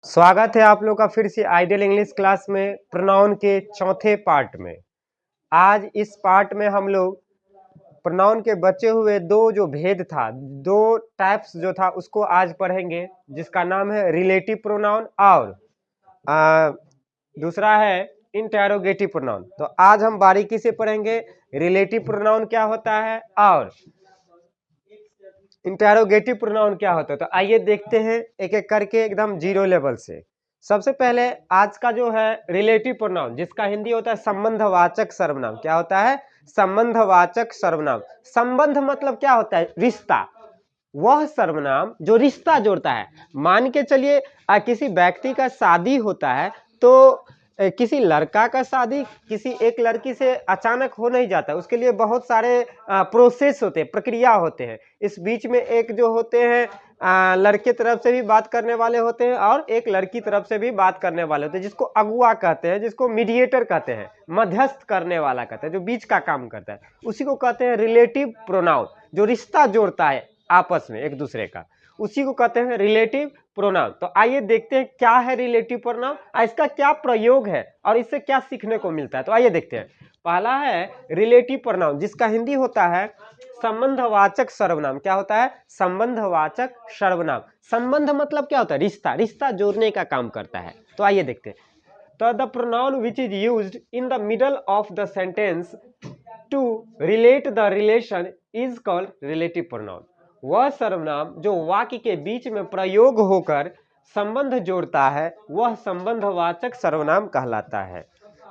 स्वागत है आप लोग का फिर से आइडियल इंग्लिश क्लास में प्रोनाउन के चौथे पार्ट में। आज इस पार्ट में हम लोग प्रोनाउन के बचे हुए दो जो भेद था, दो टाइप्स जो था उसको आज पढ़ेंगे, जिसका नाम है रिलेटिव प्रोनाउन और दूसरा है इंटेरोगेटिव प्रोनाउन। तो आज हम बारीकी से पढ़ेंगे रिलेटिव प्रोनाउन क्या होता है और इंटेरोगेटिव प्रोनाउन क्या होता है। तो आइए देखते हैं एक एक करके एकदम जीरो लेवल से। सबसे पहले आज का जो है रिलेटिव प्रोनाउन, जिसका हिंदी होता है संबंधवाचक सर्वनाम। क्या होता है? संबंधवाचक सर्वनाम। संबंध मतलब क्या होता है? रिश्ता। वह सर्वनाम जो रिश्ता जोड़ता है। मान के चलिए किसी व्यक्ति का शादी होता है तो किसी लड़का का शादी किसी एक लड़की से अचानक हो नहीं जाता, उसके लिए बहुत सारे प्रोसेस होते हैं, प्रक्रिया होते हैं। इस बीच में एक जो होते हैं लड़के तरफ से भी बात करने वाले होते हैं और एक लड़की तरफ से भी बात करने वाले होते हैं, जिसको अगुआ कहते हैं, जिसको मीडिएटर कहते हैं, मध्यस्थ करने वाला कहते हैं, जो बीच का काम करता है, उसी को कहते हैं रिलेटिव प्रोनाउन। जो रिश्ता जोड़ता है आपस में एक दूसरे का, उसी को कहते हैं रिलेटिव प्रोनाउन। तो आइए देखते हैं क्या है रिलेटिव प्रोनाउन, इसका क्या प्रयोग है और इससे क्या सीखने को मिलता है। तो आइए देखते हैं। पहला है रिलेटिव प्रोनाउन, जिसका हिंदी होता है संबंधवाचक सर्वनाम। क्या होता है? संबंधवाचक सर्वनाम। संबंध मतलब क्या होता है? रिश्ता। रिश्ता जोड़ने का काम करता है। तो आइए देखते हैं। तो the pronoun which is used in the middle of the sentence to relate the relation is called relative pronoun. वह सर्वनाम जो वाक्य के बीच में प्रयोग होकर संबंध जोड़ता है वह संबंधवाचक सर्वनाम कहलाता है।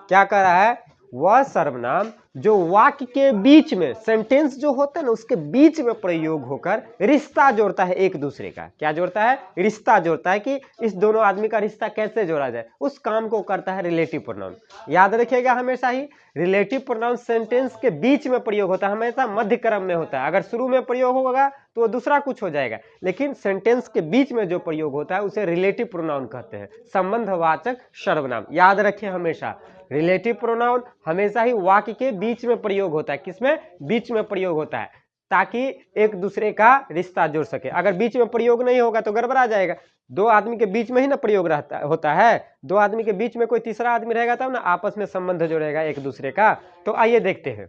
क्या कह रहा है? वह सर्वनाम जो वाक्य के बीच में, सेंटेंस जो होता है ना उसके बीच में प्रयोग होकर रिश्ता जोड़ता है एक दूसरे का। क्या जोड़ता है? रिश्ता जोड़ता है कि इस दोनों आदमी का रिश्ता कैसे जोड़ा जाए, उस काम को करता है रिलेटिव प्रोनाउन। याद रखिएगा हमेशा ही रिलेटिव प्रोनाउन सेंटेंस के बीच में प्रयोग होता है, हमेशा मध्य क्रम में होता है। अगर शुरू में प्रयोग होगा तो वो दूसरा कुछ हो जाएगा, लेकिन सेंटेंस के बीच में जो प्रयोग होता है उसे रिलेटिव प्रोनाउन कहते हैं, संबंधवाचक सर्वनाम। याद रखें हमेशा रिलेटिव प्रोनाउन हमेशा ही वाक्य के बीच में प्रयोग होता है। किसमें? बीच में प्रयोग होता है, ताकि एक दूसरे का रिश्ता जोड़ सके। अगर बीच में प्रयोग नहीं होगा तो गड़बड़ा जाएगा। दो आदमी के बीच में ही ना प्रयोग होता है। दो आदमी के बीच में कोई तीसरा आदमी रहेगा तब ना आपस में संबंध जोड़ेगा एक दूसरे का। तो आइए देखते हैं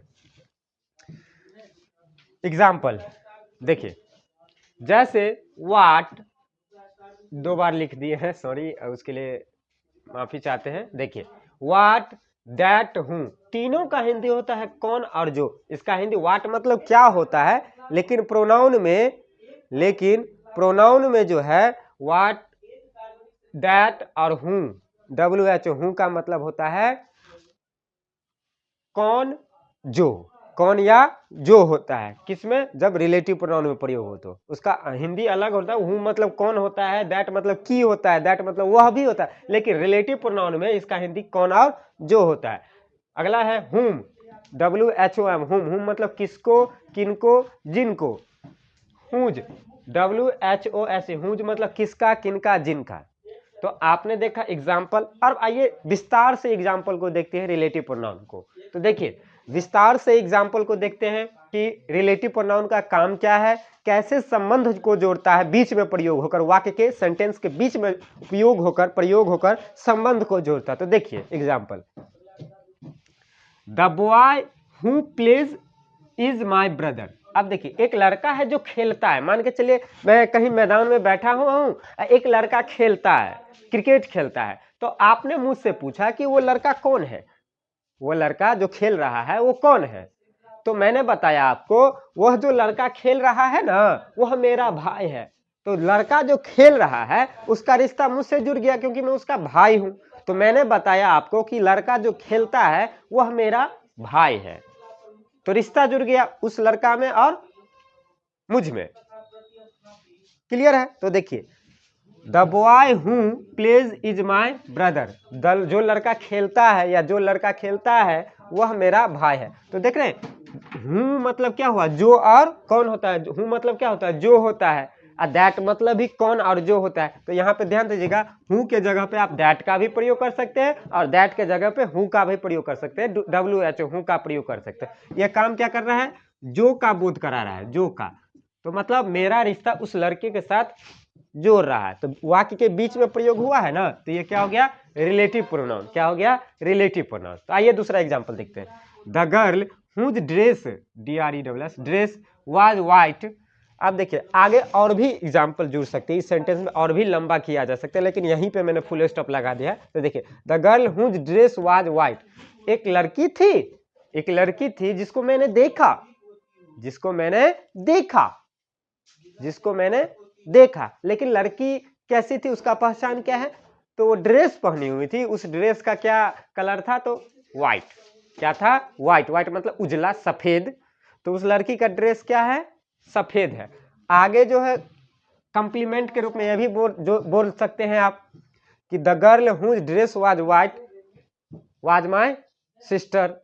एग्जाम्पल। देखिए, जैसे वाट दो बार लिख दिए हैं, सॉरी, उसके लिए माफी चाहते हैं। देखिए, वाट, दैट, हूं, तीनों का हिंदी होता है कौन और जो। इसका हिंदी वाट मतलब क्या होता है, लेकिन प्रोनाउन में जो है वाट, दैट और हूं, WHO, हूं का मतलब होता है कौन, जो। कौन या जो होता है किसमें? जब रिलेटिव प्रोनाउन में प्रयोग हो तो उसका हिंदी अलग होता है। हूं मतलब कौन होता है, दैट मतलब की होता है, दैट मतलब वह भी होता है, लेकिन रिलेटिव प्रोनाउन में इसका हिंदी कौन और जो होता है। अगला है हुम, WHOM, हुम मतलब किसको, किनको, जिनको। हुज, WHOS, हुज मतलब किसका, किनका, जिनका। तो आपने देखा एग्जाम्पल। अब आइए विस्तार से एग्जाम्पल को देखते हैं रिलेटिव प्रोनाउन को। तो देखिए, विस्तार से एग्जाम्पल को देखते हैं कि रिलेटिव प्रोनाउन का काम क्या है, कैसे संबंध को जोड़ता है, बीच में प्रयोग होकर, वाक्य के सेंटेंस के बीच में प्रयोग होकर संबंध को जोड़ता है। तो देखिए example, the boy who plays is my brother. अब देखिए, एक लड़का है जो खेलता है। मान के चलिए मैं कहीं मैदान में बैठा हुआ हूं, एक लड़का खेलता है, क्रिकेट खेलता है। तो आपने मुझसे पूछा कि वो लड़का कौन है, वो लड़का जो खेल रहा है वो कौन है। तो मैंने बताया आपको, वह जो लड़का खेल रहा है ना वह मेरा भाई है। तो लड़का जो खेल रहा है उसका रिश्ता मुझसे जुड़ गया क्योंकि मैं उसका भाई हूं। तो मैंने बताया आपको कि लड़का जो खेलता है वह मेरा भाई है। तो रिश्ता जुड़ गया उस लड़का में और मुझ में। क्लियर है? तो देखिए, the boy who plays is my brother. जो लड़का खेलता है या जो लड़का खेलता है वह मेरा भाई है। तो देख रहे हैं, हूं मतलब क्या हुआ, जो और कौन होता है। हूं मतलब क्या होता है, जो होता है। और दैट मतलब भी कौन और जो होता है। तो यहाँ पे ध्यान दीजिएगा, हूं के जगह पे आप दैट का भी प्रयोग कर सकते हैं और दैट के जगह पे हूं का भी प्रयोग कर सकते हैं, WHO, हूं का प्रयोग कर सकते हैं। यह काम क्या कर रहा है, जो का बोध करा रहा है, जो का। तो मतलब मेरा रिश्ता उस लड़के के साथ जोड़ रहा है, तो वाक्य के बीच में प्रयोग हुआ है ना, तो ये क्या हो गया, रिलेटिव प्रोनाउन। क्या हो गया, रिलेटिव प्रोनाउन। तो आइए दूसरा एग्जांपल देखते हैं। The girl whose dress, DRESS, dress was white. अब देखिए आगे और भी एग्जाम्पल जुड़ सकते हैं, इस सेंटेंस में और भी लंबा किया जा सकता है, लेकिन यहीं पे मैंने फुल स्टॉप लगा दिया है। तो देखिए, the girl whose dress was white, एक लड़की थी, एक लड़की थी जिसको मैंने देखा, जिसको मैंने देखा, जिसको मैंने देखा, लेकिन लड़की कैसी थी, उसका पहचान क्या है, तो वो ड्रेस पहनी हुई थी, उस ड्रेस का क्या कलर था, तो व्हाइट। क्या था, व्हाइट। व्हाइट मतलब उजला, सफेद। तो उस लड़की का ड्रेस क्या है, सफेद है। आगे जो है कॉम्प्लीमेंट के रूप में यह भी बोल सकते हैं आप कि the girl whose dress was white was my sister,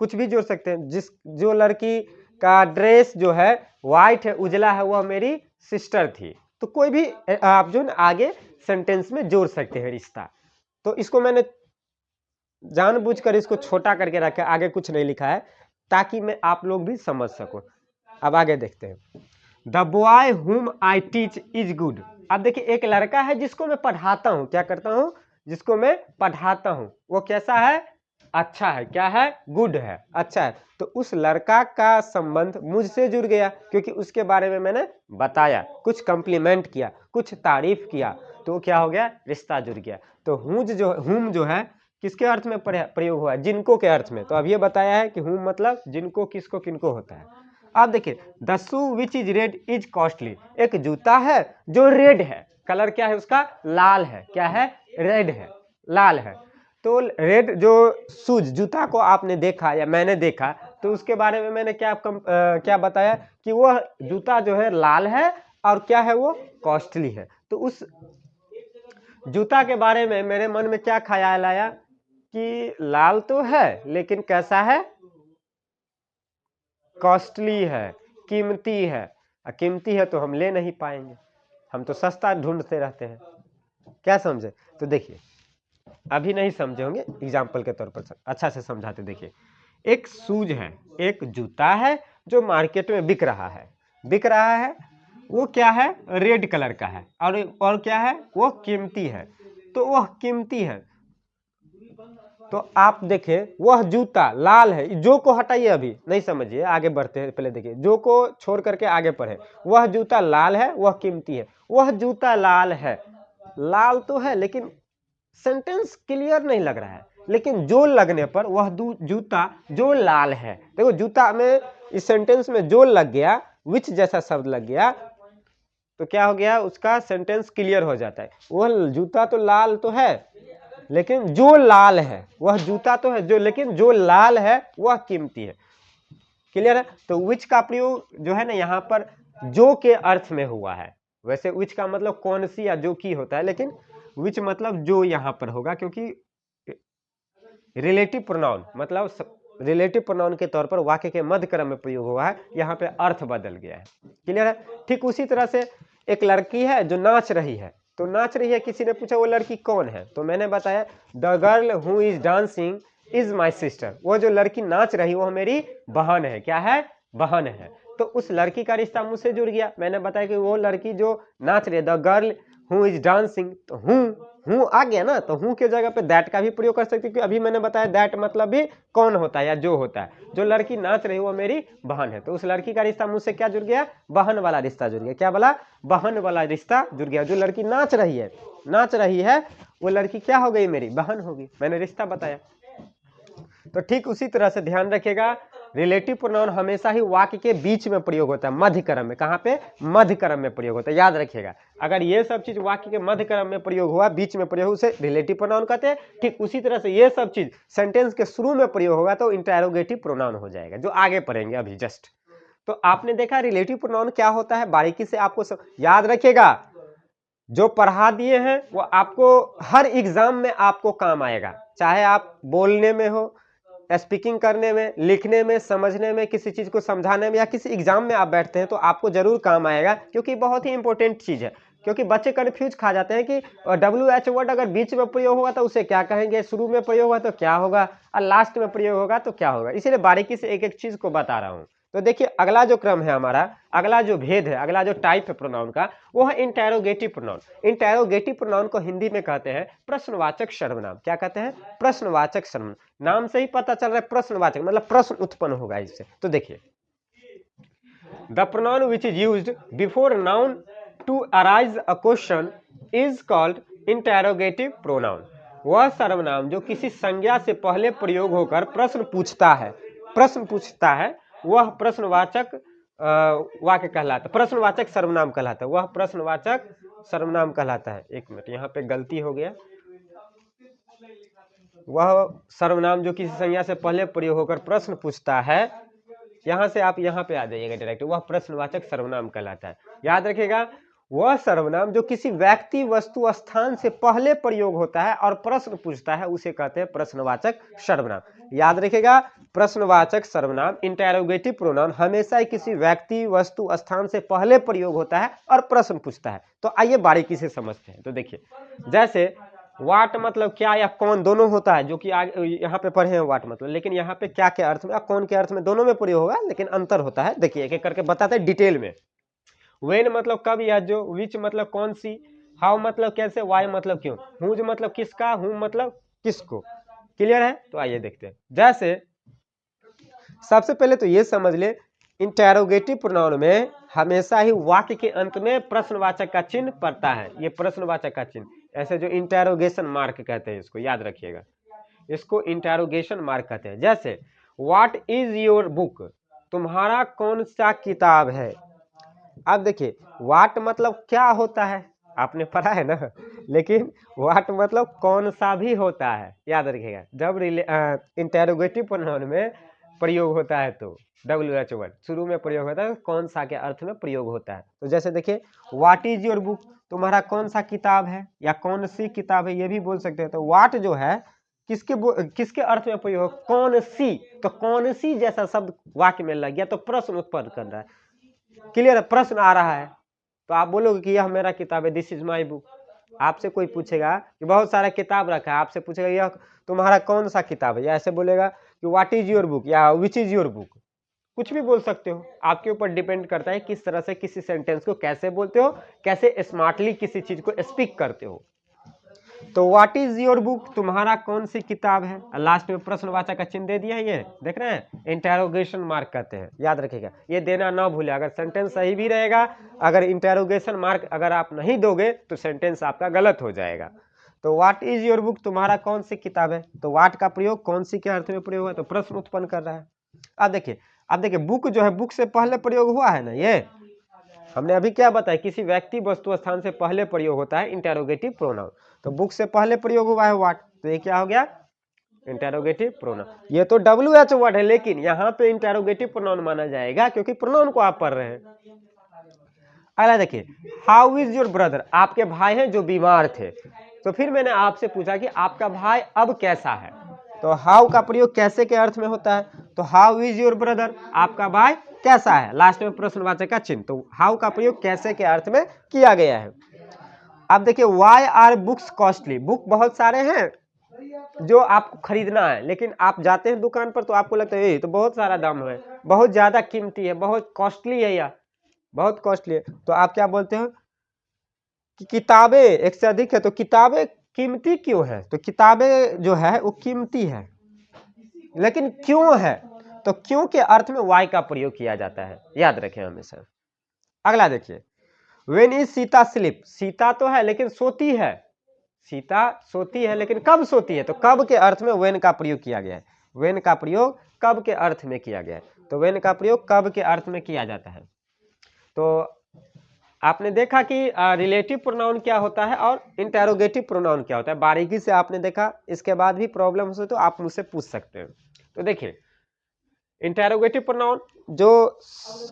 कुछ भी जोड़ सकते हैं। जो लड़की का ड्रेस जो है व्हाइट है, उजला है, वह मेरी सिस्टर थी। तो कोई भी आप जो आगे सेंटेंस में जोड़ सकते हैं रिश्ता। तो इसको मैंने जानबूझकर इसको छोटा करके रखा, आगे कुछ नहीं लिखा है, ताकि मैं आप लोग भी समझ सको। अब आगे देखते हैं। द बॉय हुम आई टीच इज गुड। अब देखिए, एक लड़का है जिसको मैं पढ़ाता हूँ, क्या करता हूँ, जिसको मैं पढ़ाता हूँ, वो कैसा है, अच्छा है। क्या है, गुड है, अच्छा है। तो उस लड़का का संबंध मुझसे जुड़ गया, क्योंकि उसके बारे में मैंने बताया, कुछ कॉम्प्लीमेंट किया, कुछ तारीफ किया, तो क्या हो गया, रिश्ता जुड़ गया। तो हुम जो है किसके अर्थ में प्रयोग हुआ है, जिनको के अर्थ में। तो अब ये बताया है कि हुम मतलब जिनको, किसको, किनको होता है। अब देखिए, the shoe which is red is costly, एक जूता है जो रेड है, कलर क्या है उसका, लाल है। क्या है, रेड है, लाल है। तो रेड जो शूज, जूता को आपने देखा या मैंने देखा, तो उसके बारे में मैंने क्या बताया कि वह जूता जो है लाल है और क्या है, वो कॉस्टली है। तो उस जूता के बारे में मेरे मन में क्या ख्याल आया कि लाल तो है लेकिन कैसा है, कॉस्टली है, कीमती है। कीमती है तो हम ले नहीं पाएंगे, हम तो सस्ता ढूंढते रहते हैं। क्या समझे, तो देखिए, अभी नहीं समझे होंगे, एग्जाम्पल के तौर पर अच्छा से समझाते। देखिए, एक शूज है, एक जूता है जो मार्केट में बिक रहा है, बिक रहा है, वो क्या है, रेड कलर का है, और क्या है, वो कीमती है। तो वह कीमती है, तो आप देखें, वह जूता लाल है, जो को हटाइए, अभी नहीं समझिए, आगे बढ़ते हैं, पहले देखिए, जो को छोड़ करके आगे पढ़े। वह जूता लाल है, वह कीमती है, वह जूता लाल है, लाल तो है, लेकिन सेंटेंस क्लियर नहीं लग रहा है, लेकिन जो लगने पर वह जूता जो लाल है। देखो, जूता में इस सेंटेंस में जो लग गया, विच जैसा शब्द लग गया, तो क्या हो गया, उसका सेंटेंस क्लियर हो जाता है। वह जूता तो लाल तो है, लेकिन जो लाल है, वह जूता तो है जो, लेकिन जो लाल है वह कीमती है। क्लियर है। तो विच का प्रयोग जो है ना यहाँ पर जो के अर्थ में हुआ है। वैसे विच का मतलब कौन सी या जो की होता है, लेकिन विच मतलब जो यहाँ पर होगा, क्योंकि रिलेटिव प्रोनाउन मतलब रिलेटिव प्रोनाउन के तौर पर वाक्य के मध्य क्रम में प्रयोग हुआ है, यहाँ पे अर्थ बदल गया है। क्लियर है। ठीक उसी तरह से एक लड़की है जो नाच रही है, तो नाच रही है, किसी ने पूछा वो लड़की कौन है, तो मैंने बताया the girl who is dancing is my sister, वो जो लड़की नाच रही वो मेरी बहन है। क्या है, बहन है। तो उस लड़की का रिश्ता मुझसे जुड़ गया। मैंने बताया कि वो लड़की जो नाच रही है, the girl who is dancing, तो हूँ आ गया ना, तो हूँ के जगह पे दैट का भी प्रयोग कर सकते, क्योंकि अभी मैंने बताया दैट मतलब भी कौन होता है या जो होता है। जो लड़की नाच रही है वो मेरी बहन है, तो उस लड़की का रिश्ता मुझसे क्या जुड़ गया, बहन वाला रिश्ता जुड़ गया। क्या बोला, बहन वाला रिश्ता जुड़ गया। जो लड़की नाच रही है वो लड़की क्या हो गई, मेरी बहन होगी। मैंने रिश्ता बताया। तो ठीक उसी तरह से ध्यान रखिएगा, रिलेटिव प्रोनाउन हमेशा ही वाक्य के बीच में प्रयोग होता है, मध्य क्रम में। कहाँ पे, मध्य क्रम में प्रयोग होता है, याद रखिएगा। अगर ये सब चीज वाक्य के मध्य क्रम में प्रयोग हुआ, बीच में प्रयोग, उसे रिलेटिव प्रोनाउन कहते हैं। ठीक उसी तरह से ये सब चीज सेंटेंस के शुरू में प्रयोग होगा तो इंटरोगेटिव प्रोनाउन हो जाएगा, जो आगे पढ़ेंगे अभी जस्ट। तो आपने देखा रिलेटिव प्रोनाउन क्या होता है, बारीकी से आपको याद रखिएगा। जो पढ़ा दिए हैं वो आपको हर एग्जाम में आपको काम आएगा, चाहे आप बोलने में हो, स्पीकिंग करने में, लिखने में, समझने में, किसी चीज को समझाने में, या किसी एग्जाम में आप बैठते हैं तो आपको जरूर काम आएगा, क्योंकि बहुत ही इंपॉर्टेंट चीज है। क्योंकि बच्चे कंफ्यूज खा जाते हैं कि WH वर्ड अगर बीच में प्रयोग होगा तो उसे क्या कहेंगे, शुरू में प्रयोग होगा तो क्या होगा, और लास्ट में प्रयोग होगा तो क्या होगा। इसीलिए बारीकी से एक एक चीज को बता रहा हूँ, तो देखिए अगला जो क्रम है हमारा, अगला जो भेद है, अगला जो टाइप है प्रोनाउन का, वो है इंटेरोगेटिव प्रोनाउन। इंटेरोगेटिव प्रोनाउन को हिंदी में कहते हैं प्रश्नवाचक सर्वनाम। क्या कहते हैं? प्रश्नवाचक सर्वनाम। नाम से ही पता चल रहा है प्रश्नवाचक, मतलब प्रश्न उत्पन्न होगा इससे। तो देखिए, the pronoun which is used before noun to arise a question is called interrogative pronoun. वह सर्वनाम जो किसी संज्ञा से पहले प्रयोग होकर प्रश्न पूछता है, वह प्रश्नवाचक वाक्य कहलाता है, प्रश्नवाचक सर्वनाम कहलाता है, वह प्रश्नवाचक सर्वनाम कहलाता है। एक मिनट, यहाँ पे गलती हो गया। वह सर्वनाम जो किसी संज्ञा से पहले प्रयोग होकर प्रश्न पूछता है, यहां से आप यहाँ पे आ जाइएगा डायरेक्ट, वह प्रश्नवाचक सर्वनाम कहलाता है। याद रखिएगा, वह सर्वनाम जो किसी व्यक्ति, वस्तु, स्थान से पहले प्रयोग होता है और प्रश्न पूछता है, उसे कहते हैं प्रश्नवाचक सर्वनाम। याद रखिएगा, प्रश्नवाचक सर्वनाम इंटेरोगेटिव प्रोनाउन हमेशा ही किसी व्यक्ति, वस्तु, स्थान से पहले प्रयोग होता है और प्रश्न पूछता है। तो आइए बारीकी से समझते हैं। तो देखिए, जैसे वाट मतलब क्या या कौन दोनों होता है, जो कि यहाँ पे पढ़े हैं वाट मतलब, लेकिन यहाँ पे क्या के अर्थ में और कौन के अर्थ में दोनों में प्रयोग होगा, लेकिन अंतर होता है। देखिए एक एक करके बताते हैं डिटेल में। वेन मतलब कब या जो, विच मतलब कौन सी, हाउ मतलब कैसे, वाई मतलब क्यों, हुज मतलब किसका, हूँ मतलब किसको। क्लियर है? तो आइए देखते हैं। जैसे सबसे पहले तो ये समझ ले, इंटेरोगेटिव प्रोनाउन में हमेशा ही वाक्य के अंत में प्रश्नवाचक का चिन्ह पड़ता है। ये प्रश्नवाचक का चिन्ह, ऐसे जो इंटेरोगेशन मार्क कहते हैं, इसको याद रखिएगा, इसको इंटेरोगेशन मार्क कहते हैं। जैसे व्हाट इज योर बुक, तुम्हारा कौन सा किताब है। अब देखिए, व्हाट मतलब क्या होता है, आपने पढ़ा है ना, लेकिन व्हाट मतलब कौन सा भी होता है। याद रखिएगा, जब इंटेरोगेटिव प्रोनाउन में प्रयोग होता है तो WH वर्ड शुरू में प्रयोग होता है, कौन सा के अर्थ में प्रयोग होता है। तो जैसे देखिए, व्हाट इज योर बुक, तुम्हारा कौन सा किताब है, या कौन सी किताब है, ये भी बोल सकते हैं। तो व्हाट जो है किसके अर्थ में प्रयोग, कौन सी। तो कौन सी जैसा शब्द वाक्य में लग गया तो प्रश्न उत्पन्न कर रहा है। क्लियर है? प्रश्न आ रहा है तो आप बोलोगे कि यह मेरा किताब है, दिस इज माई बुक। आपसे कोई पूछेगा कि बहुत सारा किताब रखा है, आपसे पूछेगा यह तुम्हारा कौन सा किताब है, या ऐसे बोलेगा कि व्हाट इज योर बुक या विच इज योर बुक। कुछ भी बोल सकते हो, आपके ऊपर डिपेंड करता है किस तरह से किसी सेंटेंस को कैसे बोलते हो, कैसे स्मार्टली किसी चीज को स्पीक करते हो। तो व्हाट इज योर बुक, तुम्हारा कौन सी किताब है, लास्ट में प्रश्नवाचक का चिन्ह दे दिया है, ये देख रहे हैं, इंटेरोगेशन मार्क कहते हैं। याद रखिएगा, ये देना ना भूले, अगर सेंटेंस सही भी रहेगा, अगर इंटेरोगेशन मार्क अगर आप नहीं दोगे तो सेंटेंस आपका गलत हो जाएगा। तो व्हाट इज योर बुक, तुम्हारा कौन सी किताब है, तो व्हाट का प्रयोग कौन सी के अर्थ में प्रयोग है, तो प्रश्न उत्पन्न कर रहा है। अब देखिए बुक जो है, बुक से पहले प्रयोग हुआ है ना, ये हमने अभी क्या बताया, किसी व्यक्ति, वस्तु, स्थान से पहले प्रयोग होता है इंटेरोगेटिव प्रोनाउन। तो बुक से पहले प्रयोग हुआ है व्हाट, तो ये क्या हो गया, इंटेरोगेटिव प्रोनाउन। ये तो WH वर्ड है, लेकिन यहाँ पे इंटेरोगेटिव प्रोनाउन माना जाएगा क्योंकि प्रोनाउन को आप पढ़ रहे हैं। अगला देखिए, हाउ इज योर ब्रदर, आपके भाई हैं जो बीमार थे। तो फिर मैंने आपसे पूछा कि आपका भाई अब कैसा है, तो हाउ का प्रयोग कैसे के अर्थ में होता है, तो हाउ इज योर ब्रदर, आपका भाई कैसा है, लास्ट में प्रश्नवाचक का चिन्ह। तो हाउ का प्रयोग कैसे के अर्थ में किया गया है। अब देखिए, why are books costly, book बहुत सारे हैं जो आपको खरीदना है, लेकिन आप जाते हैं दुकान पर तो आपको लगता है ये तो बहुत सारा दाम है, बहुत ज्यादा कीमती है, बहुत कॉस्टली है, या बहुत कॉस्टली है। तो आप क्या बोलते हो कि किताबें एक से अधिक है, तो किताबें कीमती क्यों है, तो किताबें जो है वो कीमती है, लेकिन क्यों है, तो क्यों के अर्थ में वाई का प्रयोग किया जाता है। याद रखें हमेशा। अगला देखिए, when is Sita sleep, Sita तो है लेकिन सोती है, सीता सोती है लेकिन कब सोती है, तो कब के अर्थ में वेन का प्रयोग किया गया है। वेन का प्रयोग कब के अर्थ में किया गया है, तो वेन का प्रयोग कब के अर्थ में किया जाता है। तो आपने देखा कि रिलेटिव प्रोनाउन क्या होता है और इंटेरोगेटिव प्रोनाउन क्या होता है, बारीकी से आपने देखा। इसके बाद भी प्रॉब्लम हो तो आप मुझसे पूछ सकते हैं। तो देखिए, इंटेरोगेटिव प्रोनाउन जो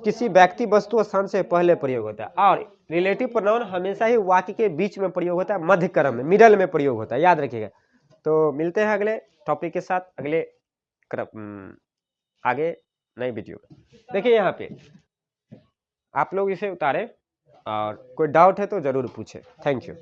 किसी व्यक्ति, वस्तु, स्थान से पहले प्रयोग होता है, और रिलेटिव प्रोनाउन हमेशा ही वाक्य के बीच में प्रयोग होता है, मध्य क्रम में, मिडल में प्रयोग होता है। याद रखिएगा। तो मिलते हैं अगले टॉपिक के साथ, अगले आगे नई वीडियो में। देखिए यहाँ पे आप लोग इसे उतारे, और कोई डाउट है तो जरूर पूछे। Thank you.